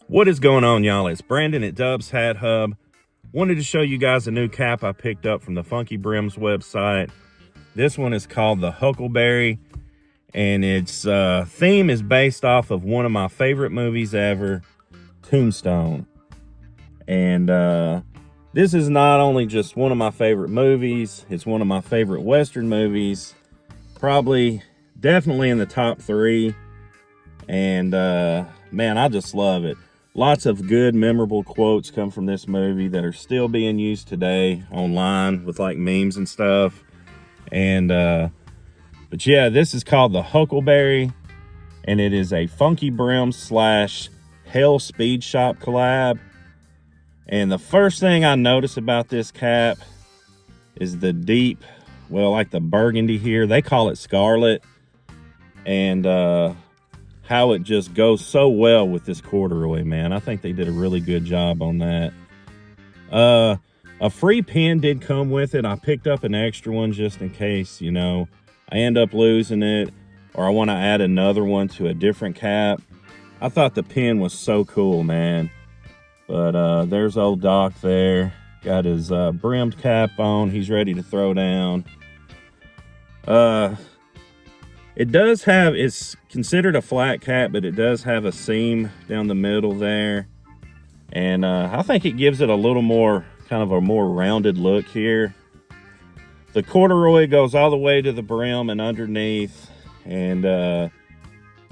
What is going on, y'all? It's Brandon at Dub's Hat Hub. Wanted to show you guys a new cap I picked up from the Funky Brims website. This one is called the Huckleberry, and its theme is based off of one of my favorite movies ever, Tombstone. And this is not only just one of my favorite movies, it's one of my favorite Western movies. Definitely in the top 3. And man, I just love it. Lots of good, memorable quotes come from this movie that are still being used today online with like memes and stuff. And but yeah, this is called the Huckleberry, and it is a Funky Brims / Hales Speed Shop collab. And the first thing I notice about this cap is the deep, well, like the burgundy here. They call it scarlet. And how it just goes so well with this corduroy, man. I think they did a really good job on that. A free pin did come with it. I picked up an extra one just in case, you know, I end up losing it or I want to add another one to a different cap. I thought the pin was so cool, man. But there's old Doc there. Got his brimmed cap on. He's ready to throw down. It does have, it's considered a flat cap, but it does have a seam down the middle there. And I think it gives it a little more, kind of a more rounded look here. The corduroy goes all the way to the brim and underneath. And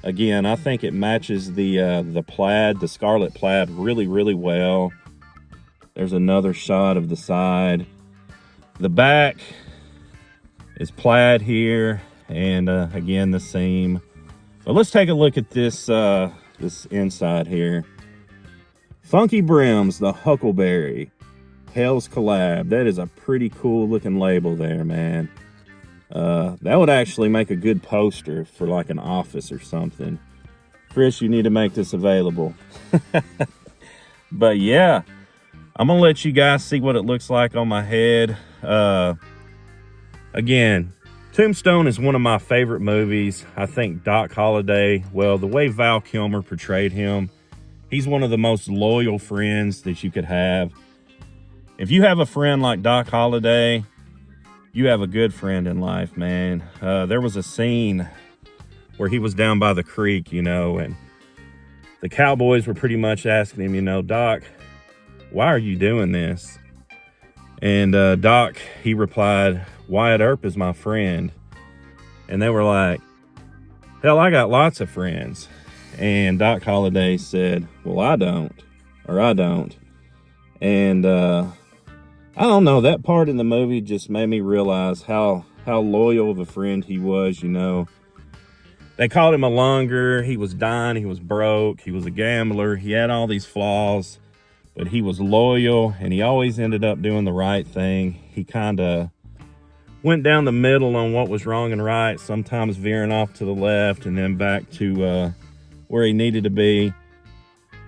again, I think it matches the plaid, the scarlet plaid really, really well. There's another shot of the side. The back is plaid here. And again, the seam. But let's take a look at this this inside here. Funky Brims, the Huckleberry, Hales Collab. That is a pretty cool looking label there, man. That would actually make a good poster for like an office or something. Chris, you need to make this available. But yeah, I'm gonna let you guys see what it looks like on my head. Again, Tombstone is one of my favorite movies. I think Doc Holliday, well, the way Val Kilmer portrayed him, he's one of the most loyal friends that you could have. If you have a friend like Doc Holliday, you have a good friend in life, man. There was a scene where he was down by the creek, you know, and the cowboys were pretty much asking him, you know, Doc, why are you doing this? And Doc, he replied, Wyatt Earp is my friend. And they were like, hell, I got lots of friends. And Doc Holliday said, well, I don't. And I don't know, that part in the movie just made me realize how loyal of a friend he was, you know. They called him a lunger. He was dying. He was broke. He was a gambler. He had all these flaws, but he was loyal and he always ended up doing the right thing. He kind of went down the middle on what was wrong and right, sometimes veering off to the left and then back to where he needed to be.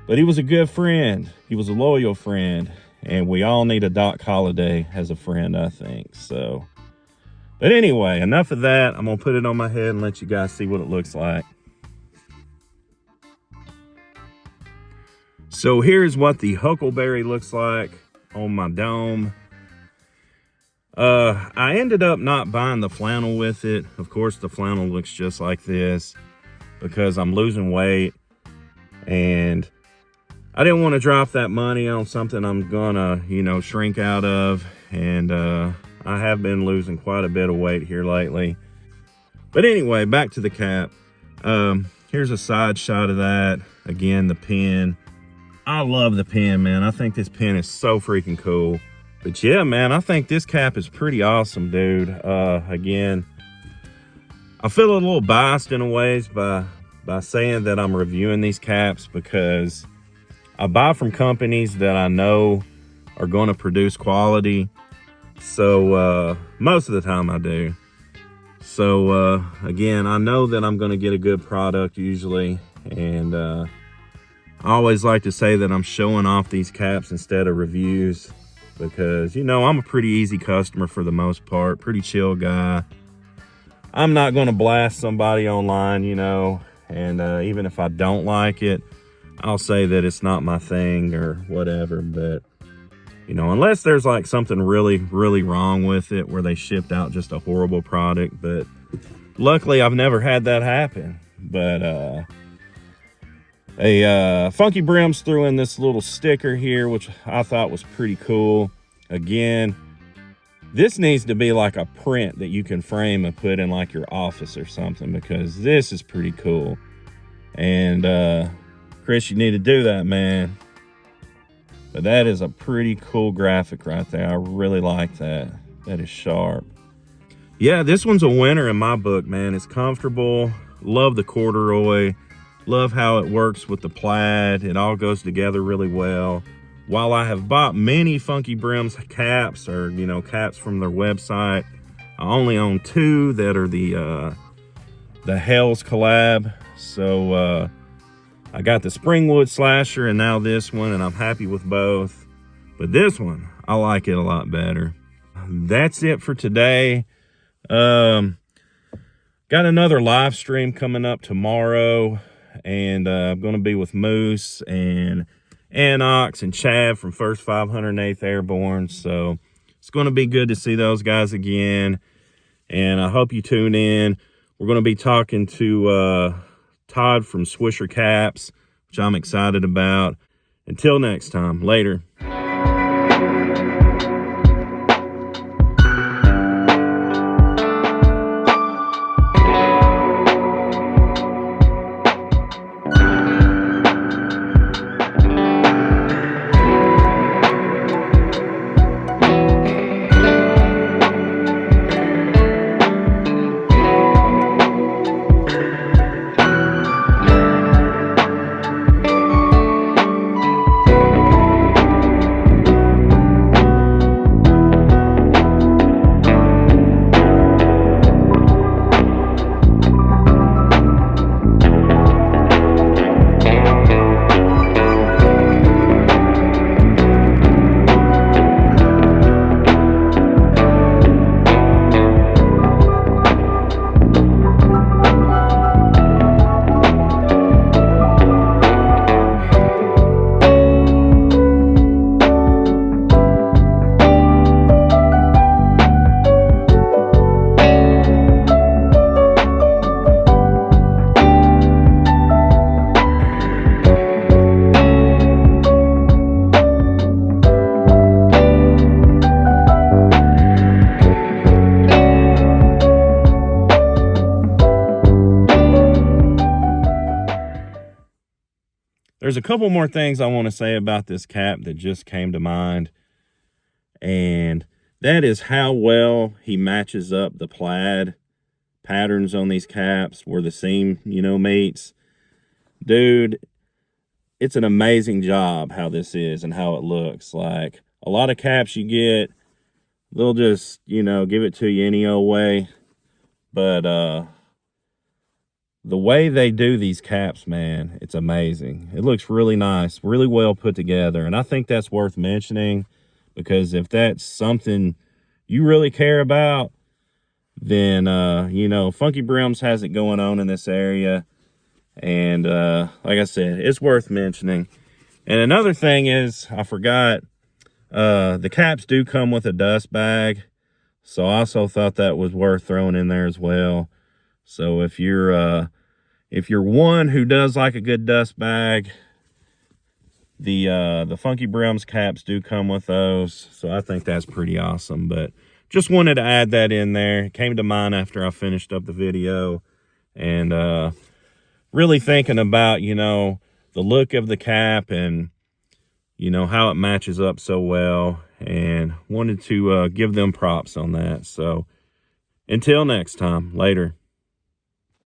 But he was a good friend. He was a loyal friend. And we all need a Doc Holliday as a friend, I think. So, but anyway, enough of that. I'm going to put it on my head and let you guys see what it looks like. So here's what the Huckleberry looks like on my dome. I ended up not buying the flannel with it. Of course, the flannel looks just like this because I'm losing weight and I didn't want to drop that money on something I'm gonna, you know, shrink out of. And I have been losing quite a bit of weight here lately. But anyway, back to the cap. Here's a side shot of that. Again, the pin. I love the pin, man. I think this pin is so freaking cool. But yeah, man, I think this cap is pretty awesome, dude. Again, I feel a little biased in a ways by saying that I'm reviewing these caps because I buy from companies that I know are going to produce quality. So most of the time I do. So again, I know that I'm going to get a good product usually. And I always like to say that I'm showing off these caps instead of reviews. Because, you know, I'm a pretty easy customer for the most part. Pretty chill guy. I'm not going to blast somebody online, you know. And even if I don't like it, I'll say that it's not my thing or whatever. But, you know, unless there's like something really, really wrong with it where they shipped out just a horrible product. But luckily I've never had that happen. But Funky Brims threw in this little sticker here, which I thought was pretty cool. Again, this needs to be like a print that you can frame and put in like your office or something, because this is pretty cool. And Chris, you need to do that, man. But that is a pretty cool graphic right there. I really like that. That is sharp. Yeah, this one's a winner in my book, man. It's comfortable. Love the corduroy. Love how it works with the plaid. It all goes together really well. While I have bought many Funky Brims caps, or, you know, caps from their website, I only own 2 that are the Hales collab. So I got the Springwood Slasher and now this one, and I'm happy with both. But this one, I like it a lot better. That's it for today. Got another live stream coming up tomorrow, and I'm going to be with Moose and Anox and Chad from First 508th Airborne. So it's going to be good to see those guys again, and I hope you tune in. We're going to be talking to Todd from Swisher Caps, which I'm excited about. Until next time, later. There's a couple more things I want to say about this cap that just came to mind, and that is how well he matches up the plaid patterns on these caps where the seam, you know, meets. Dude, it's an amazing job how this is and how it looks. Like, a lot of caps you get, they'll just, you know, give it to you any old way. But the way they do these caps, man, it's amazing. It looks really nice, really well put together. And I think that's worth mentioning, because if that's something you really care about, then, you know, Funky Brims has it going on in this area. And like I said, it's worth mentioning. And another thing is, I forgot, the caps do come with a dust bag. So I also thought that was worth throwing in there as well. So if you're one who does like a good dust bag, the Funky Brims caps do come with those. So I think that's pretty awesome. But just wanted to add that in there. It came to mind after I finished up the video, and really thinking about, you know, the look of the cap and, you know, how it matches up so well, and wanted to give them props on that. So until next time, later.